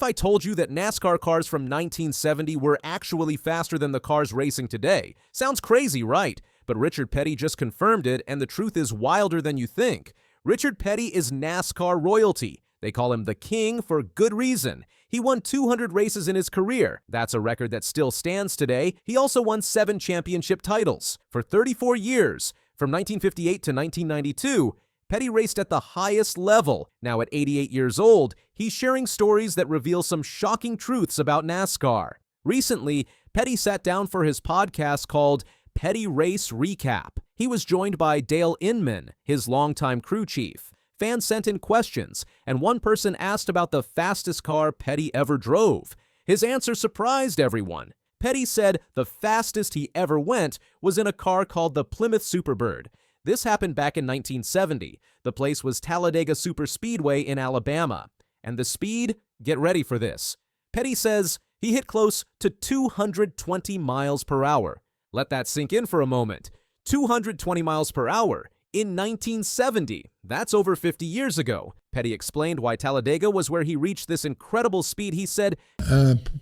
I told you that NASCAR cars from 1970 were actually faster than the cars racing today? Sounds crazy, right? But Richard Petty just confirmed it, and the truth is wilder than you think. Richard Petty is NASCAR royalty. They call him the King for good reason. He won 200 races in his career. That's a record that still stands today. He also won 7 championship titles. For 34 years, from 1958 to 1992, Petty raced at the highest level. Now at 88 years old, he's sharing stories that reveal some shocking truths about NASCAR. Recently, Petty sat down for his podcast called Petty Race Recap. He was joined by Dale Inman, his longtime crew chief. Fans sent in questions, and one person asked about the fastest car Petty ever drove. His answer surprised everyone. Petty said the fastest he ever went was in a car called the Plymouth Superbird. This happened back in 1970. The place was Talladega Superspeedway in Alabama. And the speed? Get ready for this. Petty says he hit close to 220 miles per hour. Let that sink in for a moment. 220 miles per hour in 1970. That's over 50 years ago. Petty explained why Talladega was where he reached this incredible speed. He said,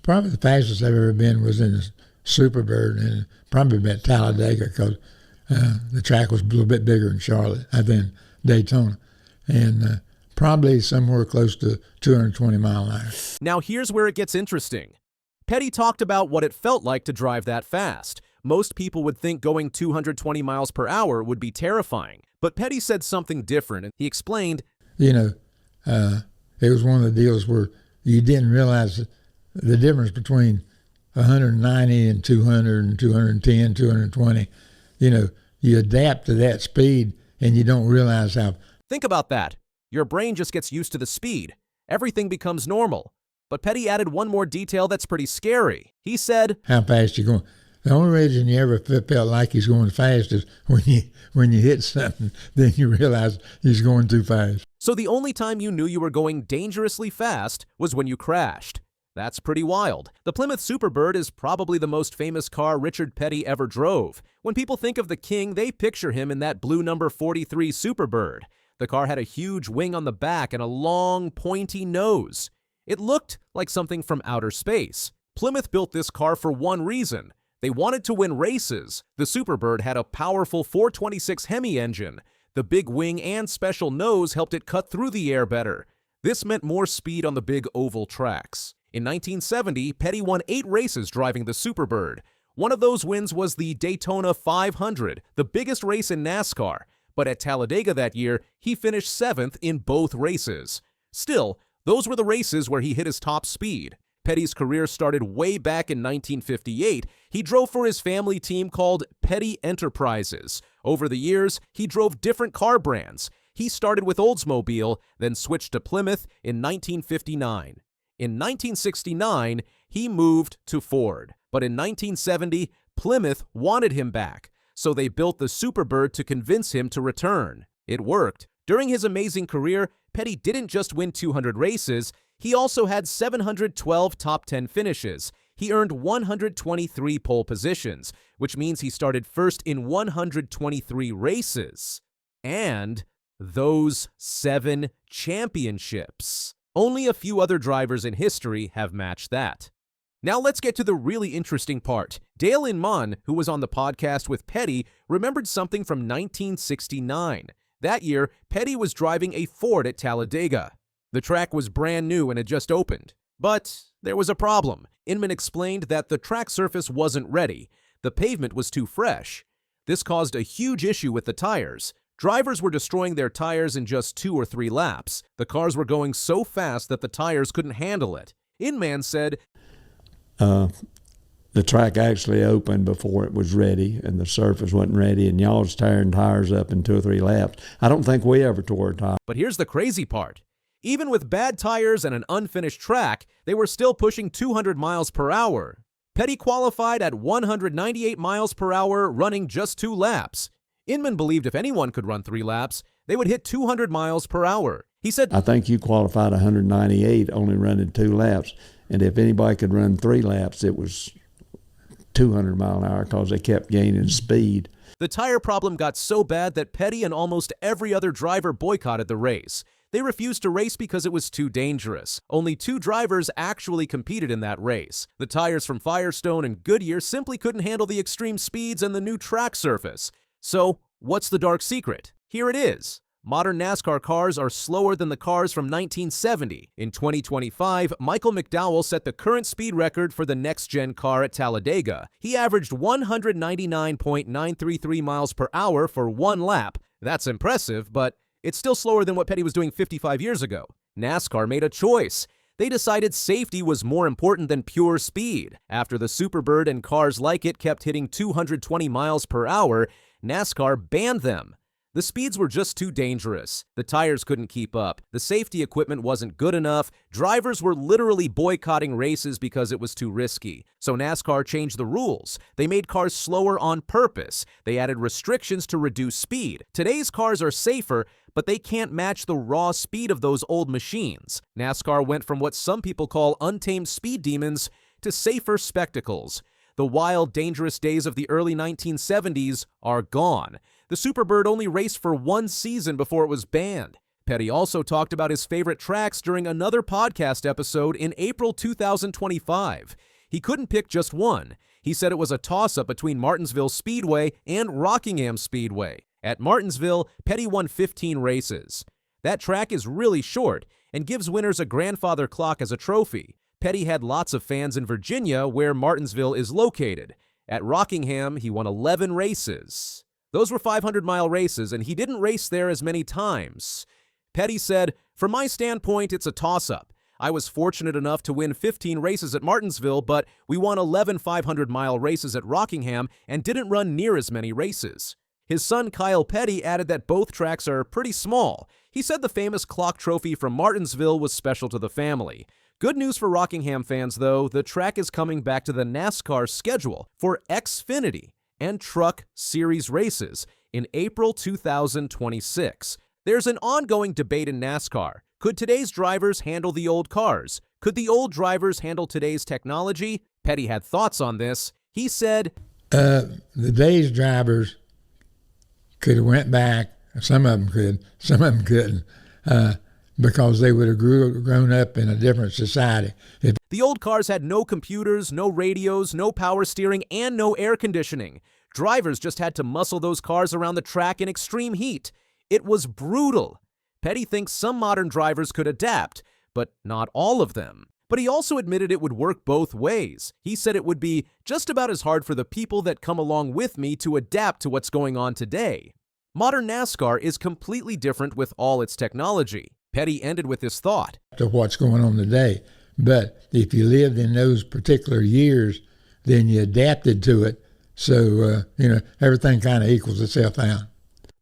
probably the fastest I've ever been was in the Superbird, and probably been at Talladega because the track was a little bit bigger in Charlotte than Daytona, and probably somewhere close to 220 mile an hour. Now here's where it gets interesting. Petty talked about what it felt like to drive that fast. Most people would think going 220 miles per hour would be terrifying, but Petty said something different, and he explained, it was one of the deals where you didn't realize the difference between 190 and 200 and 210, 220. You adapt to that speed and you don't realize how. Think about that. Your brain just gets used to the speed. Everything becomes normal. But Petty added one more detail that's pretty scary. He said, how fast you're going. The only reason you ever felt like he's going fast is when you hit something, then you realize he's going too fast. So the only time you knew you were going dangerously fast was when you crashed. That's pretty wild. The Plymouth Superbird is probably the most famous car Richard Petty ever drove. When people think of the King, they picture him in that blue number 43 Superbird. The car had a huge wing on the back and a long, pointy nose. It looked like something from outer space. Plymouth built this car for one reason. They wanted to win races. The Superbird had a powerful 426 Hemi engine. The big wing and special nose helped it cut through the air better. This meant more speed on the big oval tracks. In 1970, Petty won 8 races driving the Superbird. One of those wins was the Daytona 500, the biggest race in NASCAR. But at Talladega that year, he finished 7th in both races. Still, those were the races where he hit his top speed. Petty's career started way back in 1958. He drove for his family team called Petty Enterprises. Over the years, he drove different car brands. He started with Oldsmobile, then switched to Plymouth in 1959. In 1969, he moved to Ford. But in 1970, Plymouth wanted him back, so they built the Superbird to convince him to return. It worked. During his amazing career, Petty didn't just win 200 races, he also had 712 top 10 finishes. He earned 123 pole positions, which means he started first in 123 races. And those 7 championships. Only a few other drivers in history have matched that. Now let's get to the really interesting part. Dale Inman, who was on the podcast with Petty, remembered something from 1969. That year, Petty was driving a Ford at Talladega. The track was brand new and had just opened. But there was a problem. Inman explained that the track surface wasn't ready. The pavement was too fresh. This caused a huge issue with the tires. Drivers were destroying their tires in just 2 or 3 laps. The cars were going so fast that the tires couldn't handle it. Inman said, the track actually opened before it was ready, and the surface wasn't ready, and y'all was tearing tires up in 2 or 3 laps. I don't think we ever tore a tire. But here's the crazy part. Even with bad tires and an unfinished track, they were still pushing 200 miles per hour. Petty qualified at 198 miles per hour, running just 2 laps. Inman believed if anyone could run 3 laps, they would hit 200 miles per hour. He said, I think you qualified 198, only running 2 laps. And if anybody could run 3 laps, it was 200 mile an hour because they kept gaining speed. The tire problem got so bad that Petty and almost every other driver boycotted the race. They refused to race because it was too dangerous. Only 2 drivers actually competed in that race. The tires from Firestone and Goodyear simply couldn't handle the extreme speeds and the new track surface. So, what's the dark secret? Here it is. Modern NASCAR cars are slower than the cars from 1970. In 2025, Michael McDowell set the current speed record for the next-gen car at Talladega. He averaged 199.933 miles per hour for 1 lap. That's impressive, but it's still slower than what Petty was doing 55 years ago. NASCAR made a choice. They decided safety was more important than pure speed. After the Superbird and cars like it kept hitting 220 miles per hour, NASCAR banned them. The speeds were just too dangerous. The tires couldn't keep up. The safety equipment wasn't good enough. Drivers were literally boycotting races because it was too risky. So NASCAR changed the rules. They made cars slower on purpose. They added restrictions to reduce speed. Today's cars are safer, but they can't match the raw speed of those old machines. NASCAR went from what some people call untamed speed demons to safer spectacles. The wild, dangerous days of the early 1970s are gone. The Superbird only raced for 1 season before it was banned. Petty also talked about his favorite tracks during another podcast episode in April 2025. He couldn't pick just one. He said it was a toss-up between Martinsville Speedway and Rockingham Speedway. At Martinsville, Petty won 15 races. That track is really short and gives winners a grandfather clock as a trophy. Petty had lots of fans in Virginia, where Martinsville is located. At Rockingham, he won 11 races. Those were 500-mile races, and he didn't race there as many times. Petty said, "From my standpoint, it's a toss-up. I was fortunate enough to win 15 races at Martinsville, but we won 11 500-mile races at Rockingham and didn't run near as many races." His son Kyle Petty added that both tracks are pretty small. He said the famous clock trophy from Martinsville was special to the family. Good news for Rockingham fans, though. The track is coming back to the NASCAR schedule for Xfinity and Truck Series races in April 2026. There's an ongoing debate in NASCAR. Could today's drivers handle the old cars? Could the old drivers handle today's technology? Petty had thoughts on this. He said, The day's drivers could have went back. Some of them could, some of them couldn't, because they would have grown up in a different society. The old cars had no computers, no radios, no power steering, and no air conditioning. Drivers just had to muscle those cars around the track in extreme heat. It was brutal. Petty thinks some modern drivers could adapt, but not all of them. But he also admitted it would work both ways. He said it would be just about as hard for the people that come along with me to adapt to what's going on today. Modern NASCAR is completely different with all its technology. Petty ended with this thought. To what's going on today. But if you lived in those particular years, then you adapted to it. So, everything kind of equals itself out.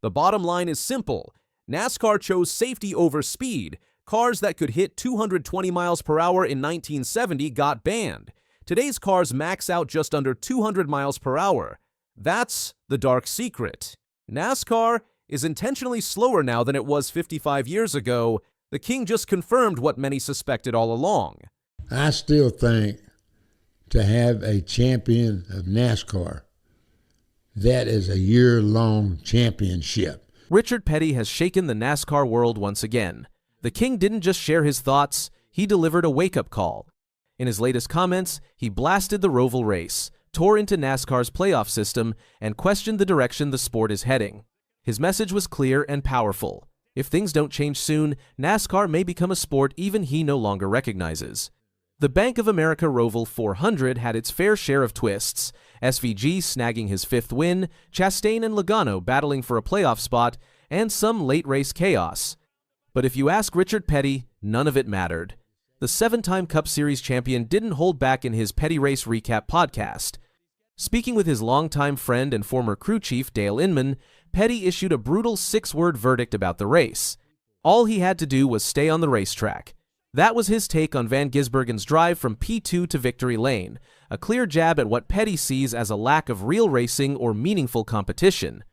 The bottom line is simple. NASCAR chose safety over speed. Cars that could hit 220 miles per hour in 1970 got banned. Today's cars max out just under 200 miles per hour. That's the dark secret. NASCAR is intentionally slower now than it was 55 years ago. The king just confirmed what many suspected all along. I still think to have a champion of NASCAR, that is a year-long championship. Richard Petty has shaken the NASCAR world once again. The king didn't just share his thoughts, he delivered a wake-up call. In his latest comments, he blasted the Roval race, tore into NASCAR's playoff system, and questioned the direction the sport is heading. His message was clear and powerful. If things don't change soon, NASCAR may become a sport even he no longer recognizes. The Bank of America Roval 400 had its fair share of twists, SVG snagging his 5th win, Chastain and Logano battling for a playoff spot, and some late-race chaos. But if you ask Richard Petty, none of it mattered. The 7-time Cup Series champion didn't hold back in his Petty Race Recap podcast. Speaking with his longtime friend and former crew chief Dale Inman, Petty issued a brutal 6-word verdict about the race. All he had to do was stay on the racetrack. That was his take on Van Gisbergen's drive from P2 to victory lane, a clear jab at what Petty sees as a lack of real racing or meaningful competition.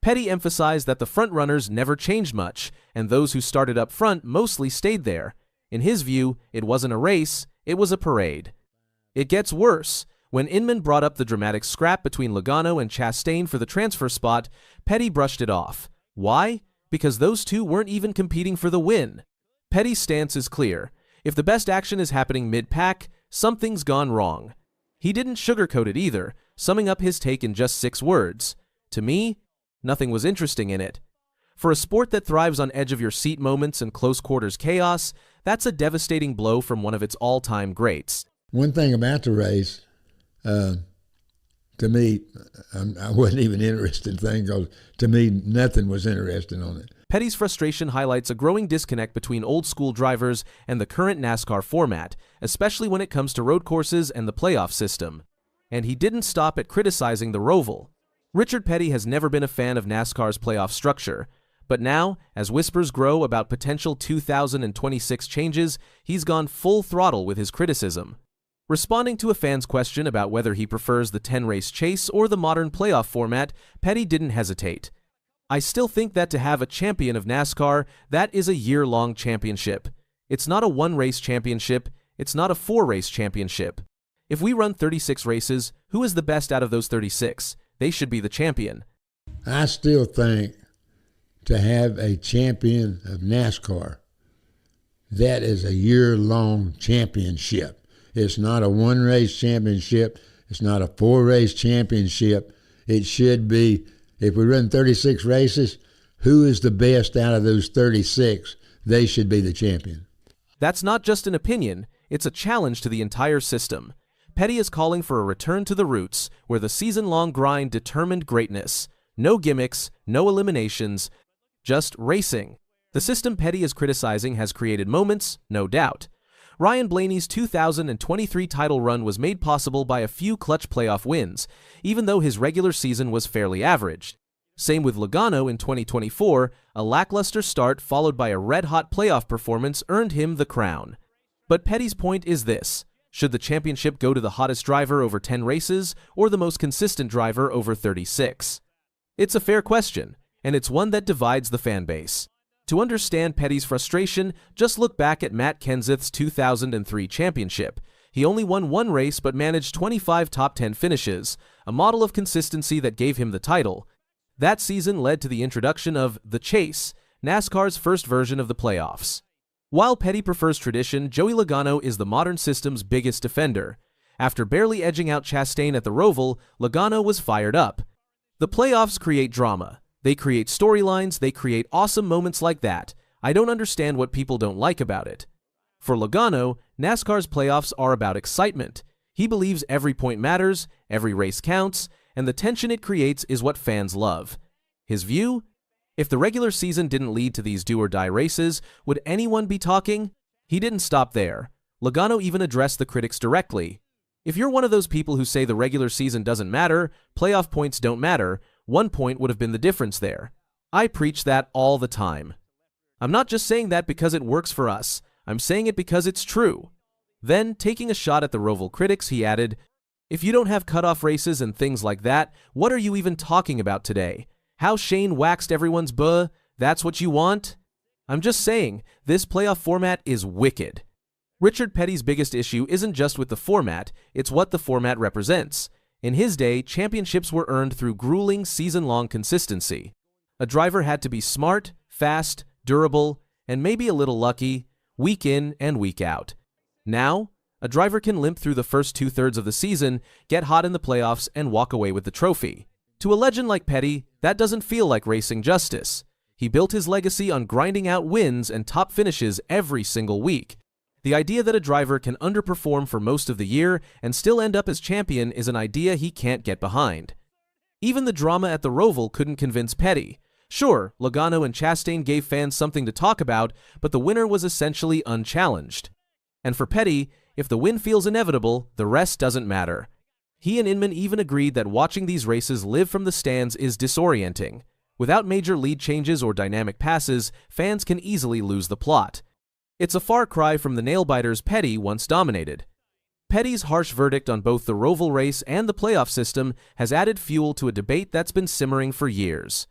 Petty emphasized that the frontrunners never changed much, and those who started up front mostly stayed there. In his view, it wasn't a race, it was a parade. It gets worse. When Inman brought up the dramatic scrap between Logano and Chastain for the transfer spot, Petty brushed it off. Why? because those two weren't even competing for the win. Petty's stance is clear. If the best action is happening mid-pack, something's gone wrong. He didn't sugarcoat it either, summing up his take in just 6 words. To me, nothing was interesting in it. For a sport that thrives on edge-of-your-seat moments and close-quarters chaos, that's a devastating blow from one of its all-time greats. One thing about the race, to me, I wasn't even interested in things because to me, nothing was interesting on it. Petty's frustration highlights a growing disconnect between old-school drivers and the current NASCAR format, especially when it comes to road courses and the playoff system. And he didn't stop at criticizing the Roval. Richard Petty has never been a fan of NASCAR's playoff structure, but now, as whispers grow about potential 2026 changes, he's gone full throttle with his criticism. Responding to a fan's question about whether he prefers the 10-race chase or the modern playoff format, Petty didn't hesitate. I still think that to have a champion of NASCAR, that is a year-long championship. It's not a 1-race championship, it's not a 4-race championship. If we run 36 races, who is the best out of those 36? They should be the champion. I still think to have a champion of NASCAR, that is a year-long championship. It's not a 1-race championship. It's not a 4-race championship. It should be, if we run 36 races, who is the best out of those 36? They should be the champion. That's not just an opinion, it's a challenge to the entire system. Petty is calling for a return to the roots, where the season-long grind determined greatness. No gimmicks, no eliminations, just racing. The system Petty is criticizing has created moments, no doubt. Ryan Blaney's 2023 title run was made possible by a few clutch playoff wins, even though his regular season was fairly average. Same with Logano in 2024, a lackluster start followed by a red-hot playoff performance earned him the crown. But Petty's point is this: should the championship go to the hottest driver over 10 races or the most consistent driver over 36? It's a fair question, and it's one that divides the fan base. To understand Petty's frustration, just look back at Matt Kenseth's 2003 championship. He only won 1 race but managed 25 top 10 finishes, a model of consistency that gave him the title. That season led to the introduction of The Chase, NASCAR's first version of the playoffs. While Petty prefers tradition, Joey Logano is the modern system's biggest defender. After barely edging out Chastain at the Roval, Logano was fired up. The playoffs create drama. They create storylines, they create awesome moments like that. I don't understand what people don't like about it. For Logano, NASCAR's playoffs are about excitement. He believes every point matters, every race counts, and the tension it creates is what fans love. His view? If the regular season didn't lead to these do-or-die races, would anyone be talking? He didn't stop there. Logano even addressed the critics directly. If you're one of those people who say the regular season doesn't matter, playoff points don't matter, 1 point would have been the difference there. I preach that all the time. I'm not just saying that because it works for us. I'm saying it because it's true. Then, taking a shot at the Roval critics, he added, "If you don't have cutoff races and things like that, what are you even talking about today? How Shane waxed everyone's buh? That's what you want?" I'm just saying, this playoff format is wicked. Richard Petty's biggest issue isn't just with the format, it's what the format represents. In his day, championships were earned through grueling, season-long consistency. A driver had to be smart, fast, durable, and maybe a little lucky, week in and week out. Now, a driver can limp through the first 2/3 of the season, get hot in the playoffs, and walk away with the trophy. To a legend like Petty, that doesn't feel like racing justice. He built his legacy on grinding out wins and top finishes every single week. The idea that a driver can underperform for most of the year and still end up as champion is an idea he can't get behind. Even the drama at the Roval couldn't convince Petty. Sure, Logano and Chastain gave fans something to talk about, but the winner was essentially unchallenged. And for Petty, if the win feels inevitable, the rest doesn't matter. He and Inman even agreed that watching these races live from the stands is disorienting. Without major lead changes or dynamic passes, fans can easily lose the plot. It's a far cry from the nail-biters Petty once dominated. Petty's harsh verdict on both the Roval race and the playoff system has added fuel to a debate that's been simmering for years.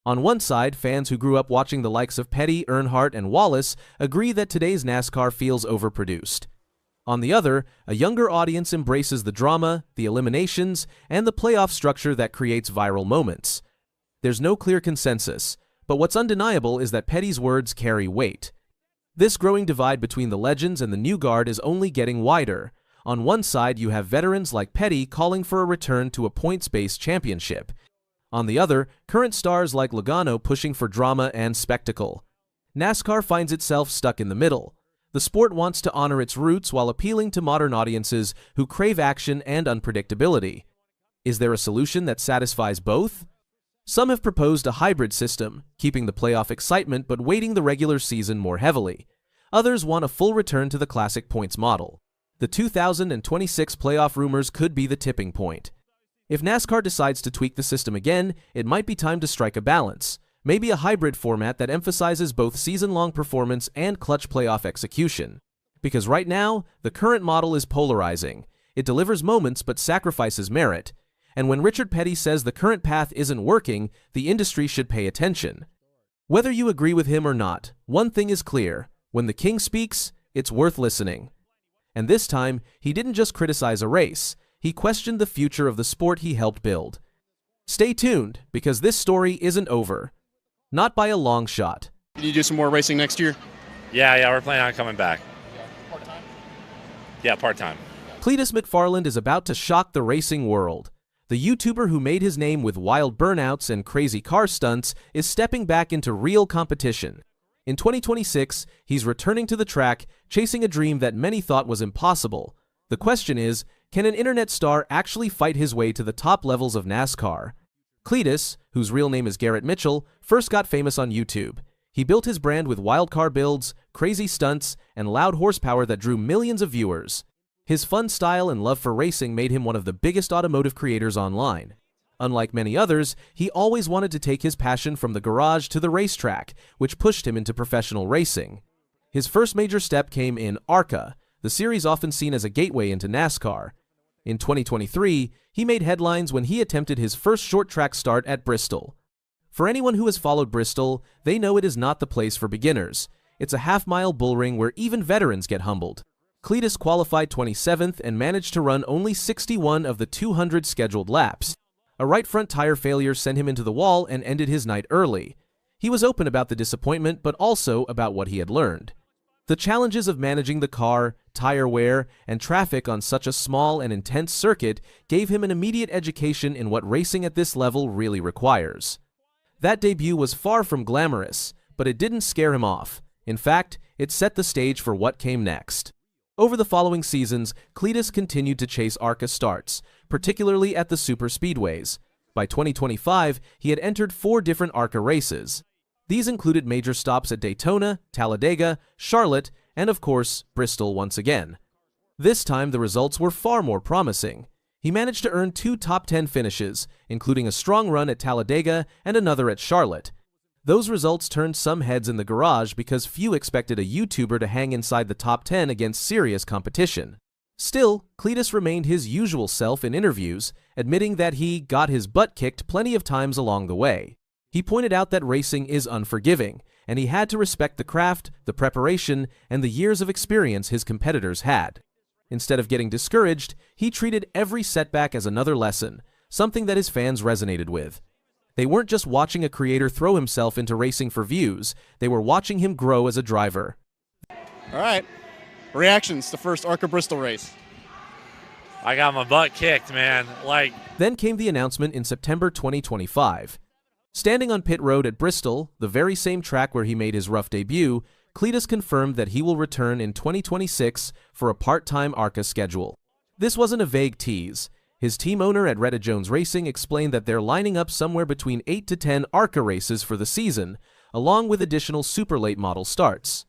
On one side, fans who grew up watching the likes of Petty, Earnhardt, and Wallace agree that today's NASCAR feels overproduced. On the other, a younger audience embraces the drama, the eliminations, and the playoff structure that creates viral moments. There's no clear consensus, But what's undeniable is that Petty's words carry weight. This growing divide between the legends and the new guard is only getting wider. On one side, you have veterans like Petty calling for a return to a points-based championship. On the other, current stars like Logano pushing for drama and spectacle. NASCAR finds itself stuck in the middle. The sport wants to honor its roots while appealing to modern audiences who crave action and unpredictability. Is there a solution that satisfies both? Some have proposed a hybrid system, keeping the playoff excitement but weighting the regular season more heavily. Others want a full return to the classic points model. The 2026 playoff rumors could be the tipping point. If NASCAR decides to tweak the system again, it might be time to strike a balance. Maybe a hybrid format that emphasizes both season-long performance and clutch playoff execution. Because right now, the current model is polarizing. It delivers moments but sacrifices merit. And when Richard Petty says the current path isn't working, the industry should pay attention. Whether you agree with him or not, one thing is clear. When the king speaks, it's worth listening. And this time, he didn't just criticize a race. He questioned the future of the sport he helped build. Stay tuned, because this story isn't over. Not by a long shot. Can you do some more racing next year? Yeah, we're planning on coming back. Part-time? Yeah, part-time. Cletus McFarland is about to shock the racing world. The YouTuber who made his name with wild burnouts and crazy car stunts is stepping back into real competition. In 2026, he's returning to the track, chasing a dream that many thought was impossible. The question is, can an internet star actually fight his way to the top levels of NASCAR? Cletus, whose real name is Garrett Mitchell, first got famous on YouTube. He built his brand with wild car builds, crazy stunts, and loud horsepower that drew millions of viewers. His fun style and love for racing made him one of the biggest automotive creators online. Unlike many others, he always wanted to take his passion from the garage to the racetrack, which pushed him into professional racing. His first major step came in ARCA, the series often seen as a gateway into NASCAR. In 2023, he made headlines when he attempted his first short track start at Bristol. For anyone who has followed Bristol, they know it is not the place for beginners. It's a half-mile bullring where even veterans get humbled. Cletus qualified 27th and managed to run only 61 of the 200 scheduled laps. A right front tire failure sent him into the wall and ended his night early. He was open about the disappointment, but also about what he had learned. The challenges of managing the car, tire wear, and traffic on such a small and intense circuit gave him an immediate education in what racing at this level really requires. That debut was far from glamorous, but it didn't scare him off. In fact, it set the stage for what came next. Over the following seasons, Cletus continued to chase ARCA starts, particularly at the super speedways. By 2025, he had entered 4 different ARCA races. These included major stops at Daytona, Talladega, Charlotte, and of course, Bristol once again. This time, the results were far more promising. He managed to earn 2 top 10 finishes, including a strong run at Talladega and another at Charlotte. Those results turned some heads in the garage because few expected a YouTuber to hang inside the top 10 against serious competition. Still, Cletus remained his usual self in interviews, admitting that he got his butt kicked plenty of times along the way. He pointed out that racing is unforgiving, and he had to respect the craft, the preparation, and the years of experience his competitors had. Instead of getting discouraged, he treated every setback as another lesson, something that his fans resonated with. They weren't just watching a creator throw himself into racing for views, they were watching him grow as a driver. All right. Reactions to first ARCA Bristol race. I got my butt kicked, man. Then came the announcement in September 2025. Standing on pit road at Bristol, the very same track where he made his rough debut, Cletus confirmed that he will return in 2026 for a part-time ARCA schedule. This wasn't a vague tease. His team owner at Retta Jones Racing explained that they're lining up somewhere between 8 to 10 ARCA races for the season, along with additional super late model starts.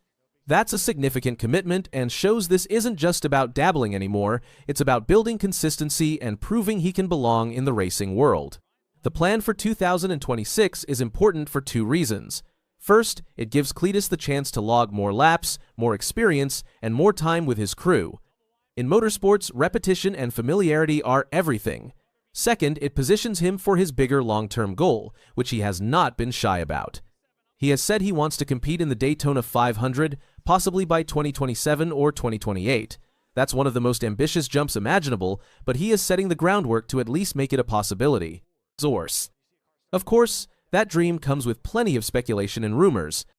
That's a significant commitment and shows this isn't just about dabbling anymore, it's about building consistency and proving he can belong in the racing world. The plan for 2026 is important for 2 reasons. First, it gives Cletus the chance to log more laps, more experience, and more time with his crew. In motorsports, repetition and familiarity are everything. Second, it positions him for his bigger long-term goal, which he has not been shy about. He has said he wants to compete in the Daytona 500, possibly by 2027 or 2028. That's one of the most ambitious jumps imaginable, but he is setting the groundwork to at least make it a possibility. Source. Of course, that dream comes with plenty of speculation and rumors.